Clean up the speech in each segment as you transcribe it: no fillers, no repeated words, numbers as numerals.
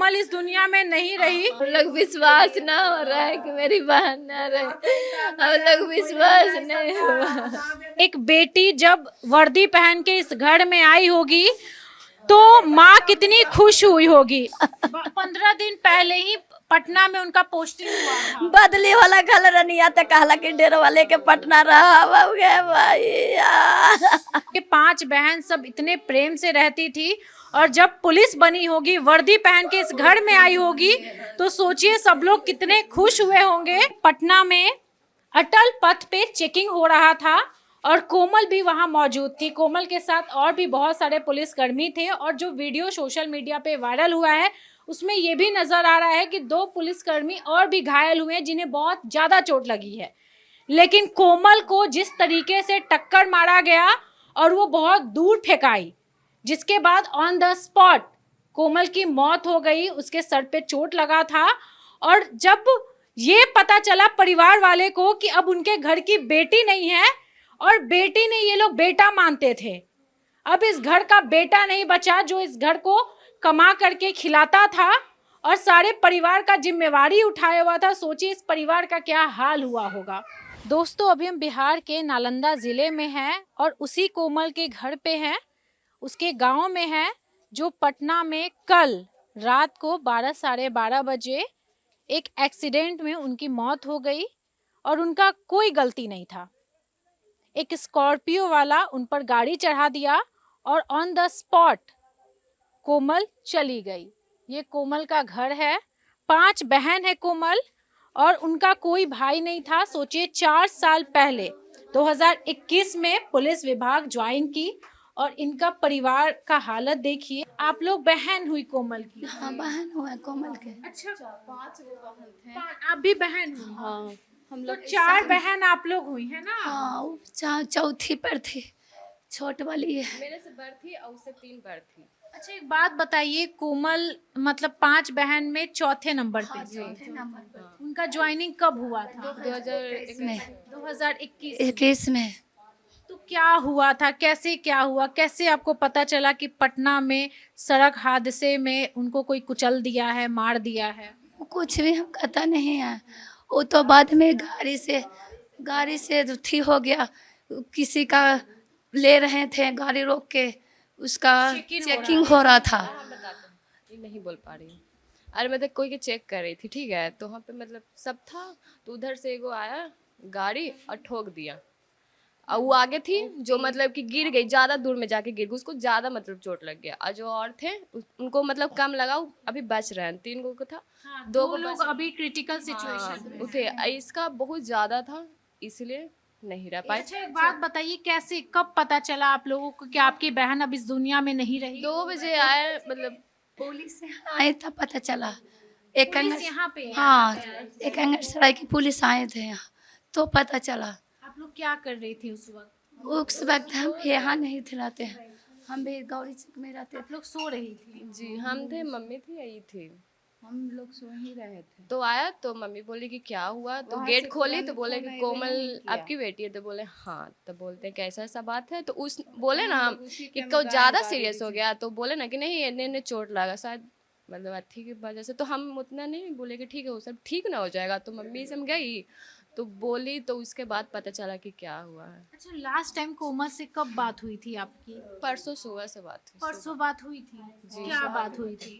कोमल इस दुनिया में नहीं रही। हम लोग विश्वास ना हो रहा है कि मेरी बहन ना रहे, हम लोग विश्वास नहीं हुआ। एक बेटी जब वर्दी पहन के इस घर में आई होगी तो माँ कितनी खुश हुई होगी। 15 दिन पहले ही पटना में उनका पोस्टिंग हुआ था। बदली वाला कलर नहीं आता, कहला कि डेरा वाले के पटना रहा भैया। कि 5 बहन सब इतने प्रेम से रहती थी और जब पुलिस बनी होगी, वर्दी पहन के इस घर में आई होगी, तो सोचिए सब लोग कितने खुश हुए होंगे। पटना में अटल पथ पे चेकिंग हो रहा था और कोमल भी वहां मौजूद थी। कोमल के साथ और भी बहुत सारे पुलिसकर्मी थे और जो वीडियो सोशल मीडिया पे वायरल हुआ है उसमें ये भी नजर आ रहा है कि 2 पुलिसकर्मी और भी घायल हुए जिन्हें बहुत ज्यादा चोट लगी है। लेकिन कोमल को जिस तरीके से टक्कर मारा गया और वो बहुत दूर फेंकाई, जिसके बाद ऑन द स्पॉट कोमल की मौत हो गई, उसके सर पे चोट लगा था। और जब ये पता चला परिवार वाले को कि अब उनके घर की बेटी नहीं है और बेटी नहीं ये लोग बेटा मानते थे, अब इस घर का बेटा नहीं बचा जो इस घर को कमा करके खिलाता था और सारे परिवार का जिम्मेवारी उठाया हुआ था, सोचिए इस परिवार का क्या हाल हुआ होगा। दोस्तों अभी हम बिहार के नालंदा ज़िले में हैं और उसी कोमल के घर पे हैं, उसके गांव में है, जो पटना में कल रात को 12 साढ़े 12 बजे एक एक्सीडेंट में उनकी मौत हो गई और उनका कोई गलती नहीं था। एक स्कॉर्पियो वाला उन पर गाड़ी चढ़ा दिया और ऑन द स्पॉट कोमल चली गई। ये कोमल का घर है, 5 बहन है कोमल और उनका कोई भाई नहीं था। सोचिए 4 साल पहले 2021 में पुलिस विभाग ज्वाइन की और इनका परिवार का हालत देखिए। आप लोग बहन हुई कोमल की? हाँ बहन हुआ कोमल के। अच्छा 5 बहन थे। आप भी बहन हुई? हाँ हम तो लोग 4 बहन आप लोग हुई है ना? हाँ वो चौथी पर थी, छोट वाली है। मेरे से बड़ थी और उससे 3 बड़ थी। अच्छा एक बात बताइए, कोमल मतलब 5 बहन में चौथे नंबर पे थी। चौथे नंबर पर उनका ज्वाइनिंग कब हुआ था? 2021 में 2021। 21 में। तो क्या हुआ था, कैसे क्या हुआ, कैसे आपको पता चला कि पटना में सड़क हादसे में उनको कोई कुचल दिया है, मार दिया है? वो कुछ भी हम पता नहीं है, वो तो बाद में गाड़ी से थी हो गया, किसी का ले रहे थे गाड़ी रोक के, उसका चेकिंग हो रहा था। ये नहीं बोल पा रही हूँ। अरे मतलब कोई के चेक कर रही थी, ठीक है, तो वहाँ पे मतलब सब था, तो उधर से एगो आया गाड़ी और ठोक दिया और वो आगे थी जो मतलब कि गिर गई, ज़्यादा दूर में जाके गिर गई, उसको ज़्यादा मतलब चोट लग गया। और जो और थे उनको मतलब कम लगा, अभी बच रहे हैं। 3 को था, हाँ, 2 लोग अभी क्रिटिकल सिचुएशन में थे। इसका बहुत ज़्यादा था इसलिए नहीं रह पाए। अच्छा एक बात बताइए, कैसे कब पता चला आप लोगों को कि आपकी बहन अब इस दुनिया में नहीं रही? 2 बजे आए, मतलब पुलिस आए था पता चला। एक पुलिस यहाँ पे है? हाँ एक अंगरसराय की पुलिस आए थे यहाँ, तो पता चला। आप लोग क्या कर रही थी उस वक्त? उस वक्त हम यहाँ नहीं थे रहते हैं, हम भी गौरी चौक में रहते आप लोग सो रही थी? जी हम थे, मम्मी थी, यही थी। हम लोग सो ही रहे थे। तो आया तो मम्मी बोली कि क्या हुआ, तो गेट खोली तो बोले कि कोमल आपकी बेटी है, तो बोले हाँ। तो बोलते हैं कैसा ऐसा बात है, तो उस बोले ना हम कि कुछ ज़्यादा सीरियस हो गया, तो बोले ना कि नहीं इन्हें चोट लगा शायद मतलब अथी की वजह से। तो हम उतना नहीं बोले कि ठीक है वो सब ठीक ना हो जाएगा। तो मम्मी से हम गई तो बोली, तो उसके बाद पता चला कि क्या हुआ है। अच्छा लास्ट टाइम कोमल से कब बात हुई थी आपकी? परसों सुबह से बात हुई। परसों बात हुई थी? क्या बात हुई थी?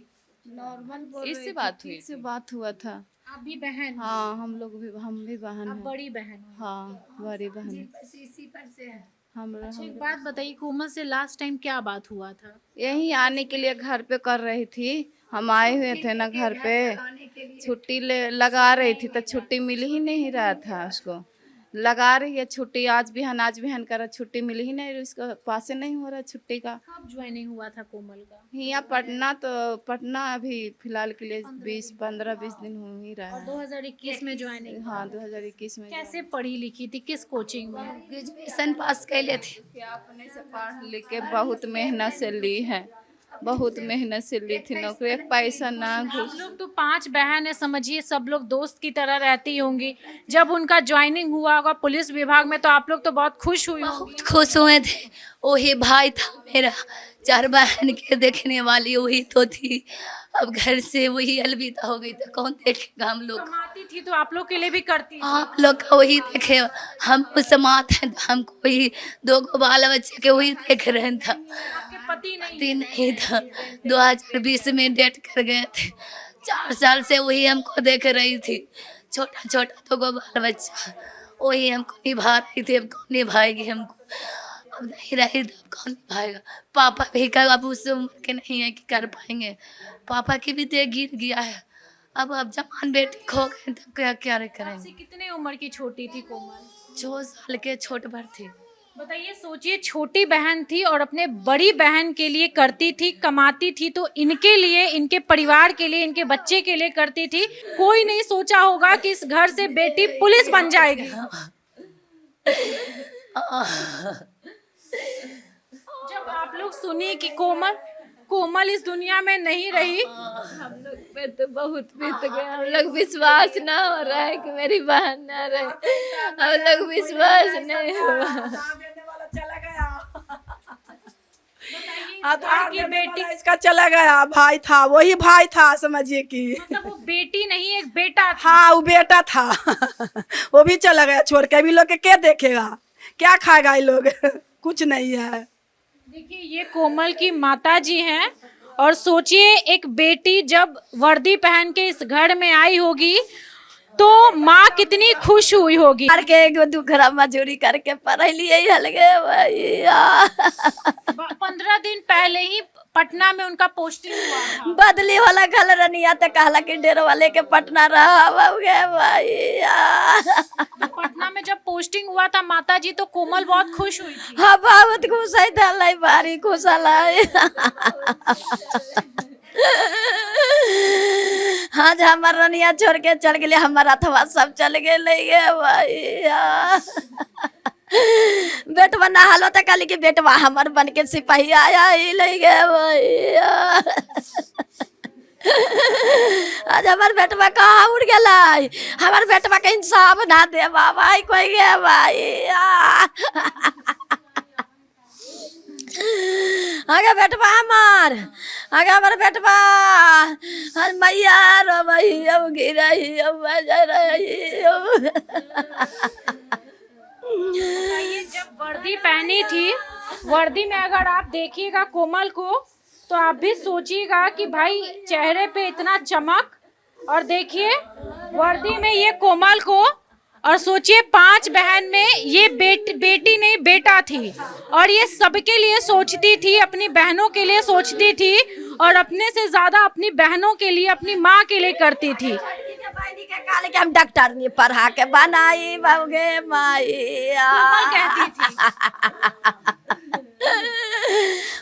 नॉर्मल इससे बात हुई से बात हुआ था। आप भी बहन? हाँ हम भी बहन आप हैं। बड़ी बहन हो? हाँ बड़ी बहन है। इसी पर से है। हम अच्छा एक बात बताइए, कोमल से लास्ट टाइम क्या बात हुआ था? यहीं आने के लिए घर पे कर रही थी, हम आए हुए थे ना घर पे, छुट्टी लगा रही थी तो छुट्टी मिल ही नहीं रहा था उसको। लगा रही है छुट्टी, आज बिहान कर छुट्टी मिल ही नहीं, उसका पासे नहीं हो रहा छुट्टी का। कब ज्वाइनिंग हुआ था कोमल का? यहाँ पटना अभी फिलहाल के लिए 15-20 दिन हो ही रहा और है। 2021 में ज्वाइनिंग? हाँ 2021 में। कैसे पढ़ी लिखी थी, किस कोचिंग में? ग्रेजुएशन पास कैले थे। अपने से पढ़ लिख के बहुत मेहनत से ली है, बहुत मेहनत से ली थी नौकरी, पैसा ना आप लोग तो 5 बहन है, समझिए सब लोग दोस्त की तरह रहती होंगी। जब उनका ज्वाइनिंग हुआ होगा पुलिस विभाग में तो आप लोग तो बहुत खुश हुई होंगी। बहुत खुश हुए थे, वही भाई था मेरा, 4 बहन के देखने वाली वही तो थी। अब घर से वही अलविदा हो गई तो कौन देखेगा हम लोग। कमाती थी तो आप लोग के लिए भी करती थी। हम लोग का वही देखे, हम उस मात हैं तो हमको वही 2 बाल बच्चे के वही देख रहे थे। आपके पति नहीं पति नहीं था, 2020 में डेट कर गए थे। 4 साल से वही हमको देख रही थी, छोटा छोटा 2 बाल बच्चा, वही हमको निभा रही थी। अब कौन निभाएगी हमको, अब नहीं रही तो अब कौन निभाएगा। पापा भी का अब उस उम्र के नहीं है कि कर पाएंगे, पापा की भी देह गिर गया है। अब जवान बेटी खो गए तब क्या क्या करेंगे। आपसे कितने उम्र की छोटी थी कोमल? 4 साल के छोट भर थी। बताइए, सोचिए छोटी बहन थी और अपने बड़ी बहन के लिए करती थी, कमाती थी तो इनके लिए, इनके परिवार के लिए, इनके बच्चे के लिए करती थी। कोई नहीं सोचा होगा कि इस घर से बेटी पुलिस बन जाएगी। जब आप लोग सुनी कि कोमल इस दुनिया में नहीं रही, हम लोग पे तो बहुत बीत गया। हम लोग विश्वास ना हो रहा है कि मेरी बहन ना रहे, हम लोग विश्वास नहीं हुआ। आधार की बेटी इसका चला गया, भाई था, वही भाई था समझिए कि। मतलब वो बेटी नहीं एक बेटा था। हाँ वो बेटा था वो भी चला गया छोड़ के। अभी लोग के क्या देखेगा, क्या खाएगा ये लोग कुछ नहीं है। देखिए, ये कोमल की माता जी हैं और सोचिए एक बेटी जब वर्दी पहन के इस घर में आई होगी तो माँ कितनी खुश हुई होगी। करके एक दुखरा मजूरी करके पढ़ लिए हलगे भैया। 15 दिन पहले ही पटना में उनका पोस्टिंग हुआ था। बदली वाला गल रनिया तो कहला कि डेर वाले के पटना रहा भैया। पटना में जब पोस्टिंग हुआ था माता जी तो कोमल बहुत खुश हुई थी। हाँ बहुत खुश है था, भारी खुश है। हाँ जो हमार रनिया छोड़ के चल गए, हमारा अथवा सब चल गए भैया। बेटवा ना हालो तो कहली कि बेटवा हमार बन के सिपाही आया ही ले गए भैया। आज हमार बेटवा कहाँ उड़ गया, हमार बेटवा के इंसाफ ना दे भाई कोई गया भैया। आगे बेटवा हमार बेटवा मैया रो भैया गिरही ये जब वर्दी पहनी थी, वर्दी में अगर आप देखिएगा कोमल को तो आप भी सोचिएगा कि भाई चेहरे पे इतना चमक, और देखिए वर्दी में ये कोमल को, और सोचिए 5 बहन में ये बेटी नहीं बेटा थी, और ये सबके लिए सोचती थी, अपनी बहनों के लिए सोचती थी और अपने से ज्यादा अपनी बहनों के लिए, अपनी माँ के लिए करती थी। के हम डॉक्टर नहीं पढ़ा के बनाई बाबूगे मैया कहती थी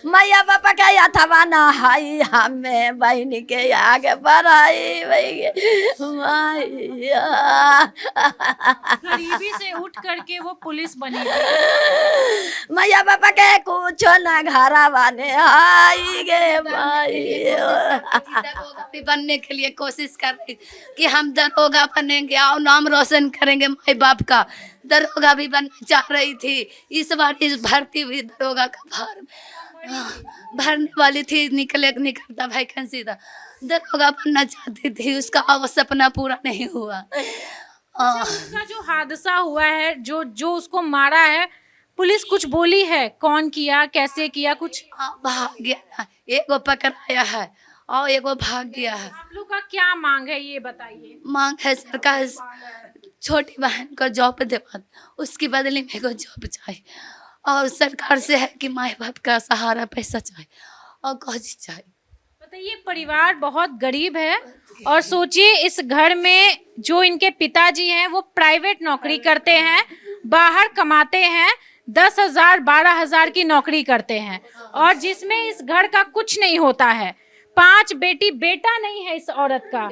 मैया पापा का या था ना हाई हमें बहनी के आगे बढ़ाई मैया। गरीबी से उठ करके वो पुलिस बनी थी। मैया पापा के कुछ ना घरा बने आई गे मैया। भी बनने के लिए कोशिश कर रही कि हम दरोगा बनेंगे और नाम रोशन करेंगे माई बाप का। दरोगा भी बनना चाह रही थी, इस बार इस भर्ती हुई दरोगा का फॉर्म भरने वाली थी, निकलता वैकेंसी था, दरोगा बनना चाहती थी, उसका वो सपना पूरा नहीं हुआ। उसका जो हादसा हुआ है, जो उसको मारा है, पुलिस कुछ बोली है? कौन किया, कैसे किया? कुछ भाग गया ना, एगो पकड़ाया है और एगो भाग गया है। आप लोग का क्या मांग है ये बताइए? मांग है सरकार छोटी बहन को जॉब देवा, उसकी बदले में को जॉब चाहिए, और सरकार से है कि माँ बाप का सहारा पैसा चाहिए और कुछ चाहिए। बताइए, परिवार बहुत गरीब है और सोचिए इस घर में जो इनके पिताजी हैं वो प्राइवेट नौकरी करते हैं, बाहर कमाते हैं, 10,000 12,000 की नौकरी करते हैं, और जिसमें इस घर का कुछ नहीं होता है। 5 बेटी, बेटा नहीं है इस औरत का,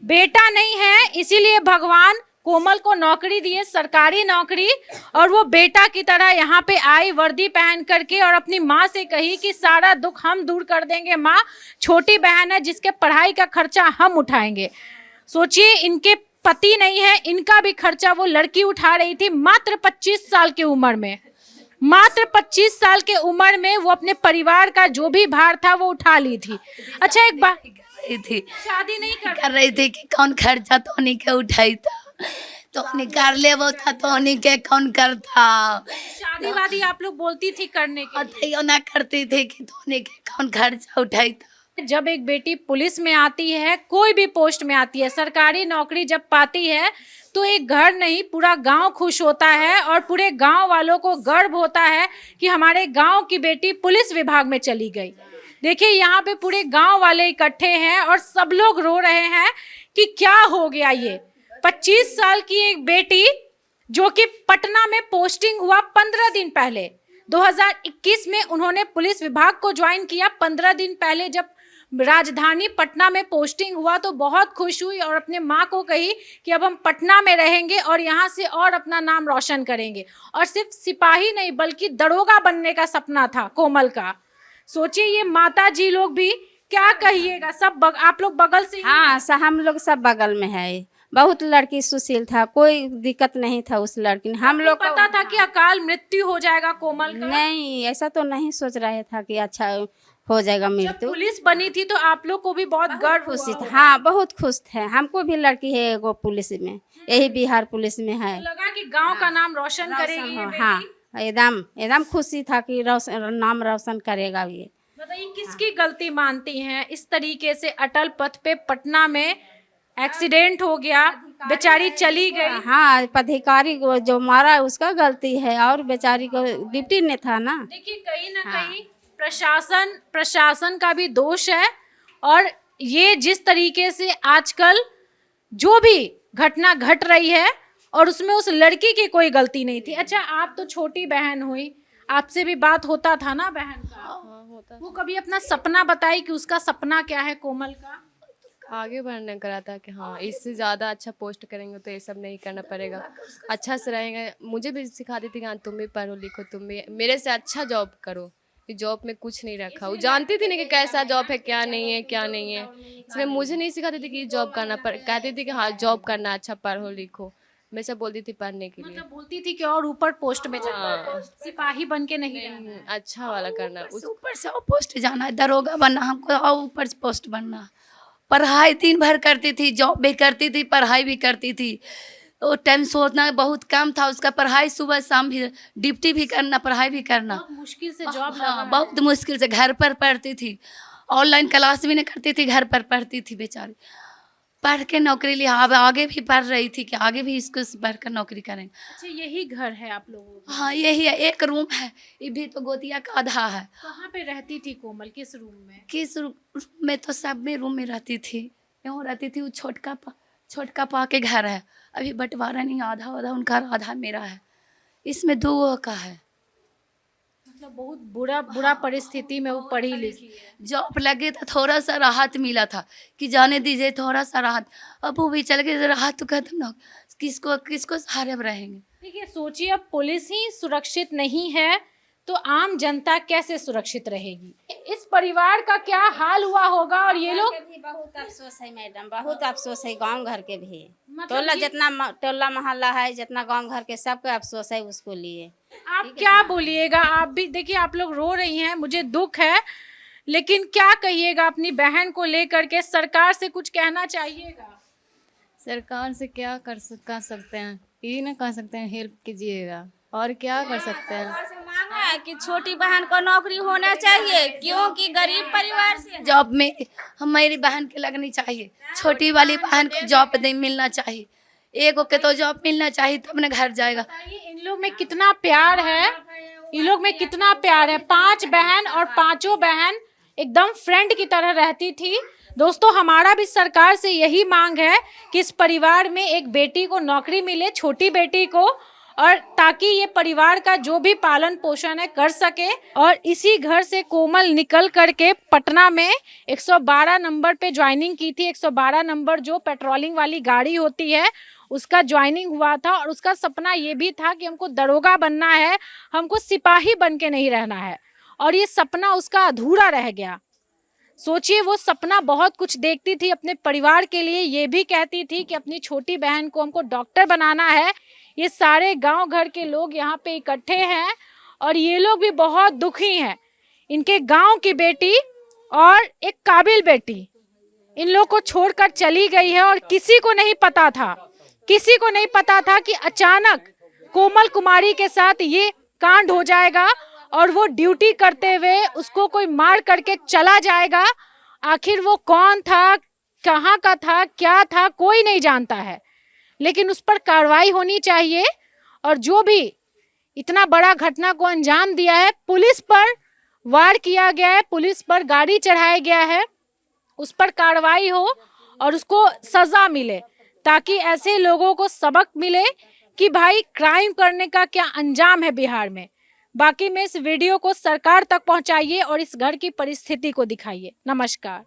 बेटा नहीं है, इसीलिए भगवान कोमल को नौकरी दिए, सरकारी नौकरी, और वो बेटा की तरह यहाँ पे आई वर्दी पहन करके और अपनी माँ से कही कि सारा दुख हम दूर कर देंगे माँ, छोटी बहन है जिसके पढ़ाई का खर्चा हम उठाएंगे। सोचिए इनके पति नहीं है, इनका भी खर्चा वो लड़की उठा रही थी मात्र 25 साल की उम्र में। मात्र 25 साल के उम्र में वो अपने परिवार का जो भी भार था वो उठा ली थी। अच्छा एक बात, रही थी, शादी नहीं कर रही थी कि कौन खर्चा तो उन्हीं के उठाई था, तो उन्हीं कर ले वो था तो उन्हीं के कौन करता, शादी वादी आप लोग बोलती थी करने के और तैयो ना करती थी कि तो उन्हीं के कौन खर्चा उठाई था। जब एक बेटी पुलिस में आती है, कोई भी पोस्ट में आती है, सरकारी नौकरी जब पाती है, तो एक घर नहीं पूरा गांव खुश होता है और पूरे गांव वालों को गर्व होता है कि हमारे गांव की बेटी पुलिस विभाग में चली गई। देखिए यहाँ पे पूरे गांव वाले इकट्ठे हैं और सब लोग रो रहे हैं कि क्या हो गया ये 25 साल की एक बेटी जो कि पटना में पोस्टिंग हुआ 15 दिन पहले, 2021 में उन्होंने पुलिस विभाग को ज्वाइन किया। 15 दिन पहले जब राजधानी पटना में पोस्टिंग हुआ तो बहुत खुश हुई और अपने माँ को कही कि अब हम पटना में रहेंगे और यहाँ से और अपना नाम रोशन करेंगे। और सिर्फ सिपाही नहीं बल्कि दरोगा बनने का सपना था कोमल का। सोचिए ये माता जी लोग भी, क्या कहिएगा? सब आप लोग बगल से? हाँ हम लोग सब बगल में है। बहुत लड़की सुशील था, कोई दिक्कत नहीं था उस लड़की ने। हम लोग पता था कि अकाल मृत्यु हो जाएगा कोमल का? नहीं, ऐसा तो नहीं सोच रहे था कि अच्छा हो जाएगा जब मृत्यु। पुलिस बनी थी तो आप लोग को भी बहुत गर्व खुशी हुआ था, हाँ बहुत खुश थे। हमको भी लड़की है एगो पुलिस में, यही बिहार पुलिस में है। लगा कि गांव का नाम रोशन करेगी ये बेटी। हाँ एकदम एकदम खुशी था कि नाम रोशन करेगा ये। बताइए किसकी गलती मानती हैं? इस तरीके से अटल पथ पे पटना में एक्सीडेंट हो गया, बेचारी चली गई। हाँ अधिकारी को जो मारा उसका गलती है और बेचारी को डिप्टी ने था ना। देखिए कहीं ना कहीं प्रशासन का भी दोष है। और ये जिस तरीके से आजकल जो भी घटना घट रही है और उसमें उस लड़की की कोई गलती नहीं थी। अच्छा आप तो छोटी बहन हुई, आपसे भी बात होता था ना बहन का? होता वो कभी अपना सपना बताई कि उसका सपना क्या है कोमल का? आगे बढ़ने करा था कि हाँ इससे ज़्यादा अच्छा पोस्ट करेंगे तो ये सब नहीं करना पड़ेगा, अच्छा से रहेंगे। मुझे भी सिखाती थी कि हाँ तुम भी पढ़ो लिखो, तुम भी मेरे से अच्छा जॉब करो। जॉब में कुछ नहीं रखा, वो जानती थी ना कि कैसा जॉब है, क्या नहीं है क्या नहीं है। इसलिए मुझे नहीं सिखाती थी कि जॉब करना कहती थी कि हाँ जॉब करना, अच्छा पढ़ो लिखो। मैं सब बोलती थी पढ़ने के लिए। मतलब बोलती थी कि और ऊपर पोस्ट में जाना, सिपाही बन के नहीं रहना है। अच्छा वाला करना। उस ऊपर से और पोस्ट जाना है, दरोगा बनना, हमको और ऊपर से पोस्ट बनना। पढ़ाई दिन भर करती थी, जॉब भी करती थी, पढ़ाई भी करती थी। वो टाइम सोचना बहुत कम था उसका, पढ़ाई सुबह शाम भी, ड्यूटी भी करना, पढ़ाई भी करना। बहुत मुश्किल से जॉब लगा हाँ है। बहुत मुश्किल से घर पर पढ़ती थी, ऑनलाइन क्लास भी नहीं करती थी, घर पर पढ़ती थी बेचारी। पढ़ के नौकरी लिया, अब आगे भी पढ़ रही थी कि आगे भी इसको बढ़कर नौकरी करेंगे। अच्छा यही घर है आप लोगों का? हाँ यही है, एक रूम है, ये भी तो गोतिया का आधा है। कहाँ पे रहती थी कोमल, किस रूम में? किस रूम में? तो सब में रूम में रहती थी, यूँ रहती थी। वो छोटका पा के घर है, अभी बंटवारा नहीं, आधा उनका आधा मेरा है, इसमें 2 का है। मतलब बहुत बुरा परिस्थिति में वो पढ़ी लिखी है। जॉब लगे तो थोड़ा सा राहत मिला था कि जाने दीजिए थोड़ा सा राहत, अब वो भी चल गए, राहत तो खत्म ना, किसको सहारे अब रहेंगे। देखिए सोचिए अब पुलिस ही सुरक्षित नहीं है तो आम जनता कैसे सुरक्षित रहेगी? इस परिवार का क्या हाल हुआ होगा। और ये लोग भी बहुत अफसोस है मैडम, बहुत अफसोस है गांव घर के भी। मतलब टोला ये- जितना टोला मोहल्ला है, जितना गांव घर के सबको अफसोस है उसको लिए। आप क्या बोलिएगा? आप भी देखिए आप लोग रो रही हैं, मुझे दुख है, लेकिन क्या कहिएगा अपनी बहन को लेकर के? सरकार से कुछ कहना चाहिएगा? सरकार से क्या कर सकते हैं, ये ना कह सकते हैं हेल्प कीजिएगा, और क्या कर सकते हैं। मांगा है कि छोटी बहन को नौकरी होना चाहिए, क्योंकि गरीब परिवार से जॉब में हमारी बहन के लगनी चाहिए, छोटी वाली बहन को जॉब मिलना चाहिए, एक के तो जॉब मिलना चाहिए तब ना घर जाएगा। बताइए इन लोग में कितना प्यार है, इन लोग में कितना प्यार है। 5 बहन और 5 बहन एकदम फ्रेंड की तरह रहती थी। दोस्तों हमारा भी सरकार से यही मांग है कि इस परिवार में एक बेटी को नौकरी मिले, छोटी बेटी को, और ताकि ये परिवार का जो भी पालन पोषण है कर सके। और इसी घर से कोमल निकल करके पटना में 112 नंबर पे ज्वाइनिंग की थी। 112 नंबर जो पेट्रोलिंग वाली गाड़ी होती है उसका ज्वाइनिंग हुआ था और उसका सपना ये भी था कि हमको दरोगा बनना है, हमको सिपाही बन के नहीं रहना है। और ये सपना उसका अधूरा रह गया। सोचिए वो सपना बहुत कुछ देखती थी अपने परिवार के लिए, ये भी कहती थी कि अपनी छोटी बहन को हमको डॉक्टर बनाना है। ये सारे गांव घर के लोग यहाँ पे इकट्ठे हैं और ये लोग भी बहुत दुखी हैं। इनके गांव की बेटी और एक काबिल बेटी, इन लोग को छोड़कर चली गई है और किसी को नहीं पता था कि अचानक कोमल कुमारी के साथ ये कांड हो जाएगा और वो ड्यूटी करते हुए उसको कोई मार करके चला जाएगा। आखिर वो कौन था, कहाँ का था, क्या था, कोई नहीं जानता है, लेकिन उस पर कार्रवाई होनी चाहिए। और जो भी इतना बड़ा घटना को अंजाम दिया है, पुलिस पर वार किया गया है, पुलिस पर गाड़ी चढ़ाया गया है, उस पर कार्रवाई हो और उसको सजा मिले, ताकि ऐसे लोगों को सबक मिले कि भाई क्राइम करने का क्या अंजाम है बिहार में। बाकी में इस वीडियो को सरकार तक पहुंचाइए और इस घर की परिस्थिति को दिखाइए। नमस्कार।